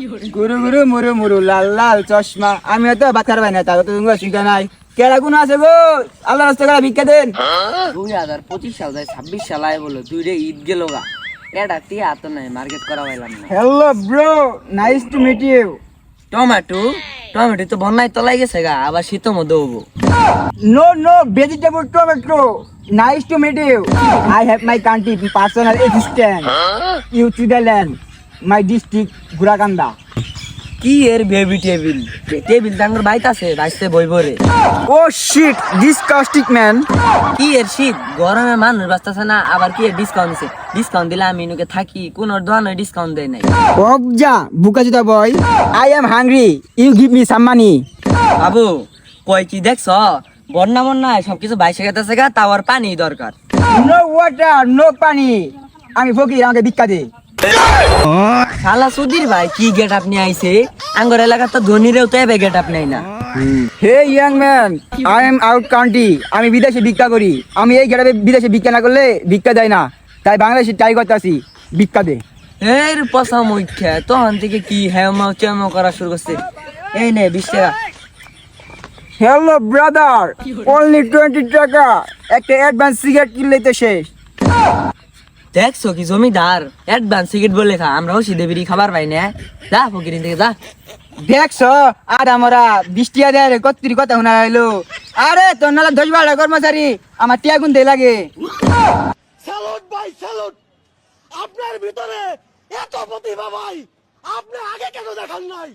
গুরু গুরু মুরু মুরু লাল লাল চশমা আমি তো বাচ্চার ভাই না তার তো তোমার চিন্তা নাই কেডা কোন আছে গো আল্লাহ রাস্তা করে ভিক্ষা দেন 2025 সাল যায় 26 সাল আয় বলো দুইটা ঈদ গেল গা এটা টিয়া তো নাই মার্কেট করা পাইলাম না hello bro nice to meet you tomato tomato তো বন্যায় তলাই গেছে গা আবার শীত মধ্যে হবো no no vegetable tomato nice to meet you I have my country personal assistant you Switzerland my district Gurakanda কি এর বেবি টেবিল টেবিল ডাঙ্গর বাইত আছে বাইতে বই ভরে ও শিট ডিসকাস্টিং ম্যান কি এর শীত গরমে মানুষ বাঁচতেছে না আবার কি এর ডিসকাউন্ট দিছে ডিসকাউন্ট দিলে আমি নুকে থাকি কোন দোকানে ডিসকাউন্ট দেয় নাই যা বুকাজুদা boy I am hungry you give me some money বাবু কই কি দেখছ বন্যা বন্যায় সবকিছু বাইসে গেছে গা তাওয়ার পানি দরকার নো ওয়াটার নো পানি আমি ফকির আমাকে ভিক্ষা দে শালা সুধীর ভাই কি গেট আপনি আইছে আঙ্গর এলাকার তো ধনীরেও তো এবে গেট আপনি না hey young man I am out country আমি বিদেশে ভিক্ষা করি আমি এই গেটাবে বিদেশে ভিক্ষা না করলে ভিক্ষা দেয় না তাই বাংলাদেশে ট্রাই করতেছি ভিক্ষা দে এর পয়সা মুখ্যা তখন থেকে কি হ্যামাও চ্যামাও করা শুরু করছে এই নে 20 টাকা হ্যালো ব্রাদার অনলি 20 টাকা একটা অ্যাডভান্স সিগারেট কিনলেই তো শেষ দেখছো কি জমিদার অ্যাডভান্স টিকিট বলে খা আমরাও সিধে বিড়ি খাবার পাই না যা ফকিরিন থেকে যা দেখছো আর আমরা 20 টাকা দেয় কত্রির কথা শোনা হইলো আরে তোর নালা 10-12 কর্মচারী আমার টিয়া গুন দেয় লাগে স্যালুট ভাই স্যালুট আপনার ভিতরে এত প্রতিভা ভাই আপনি আগে কেন দেখান নাই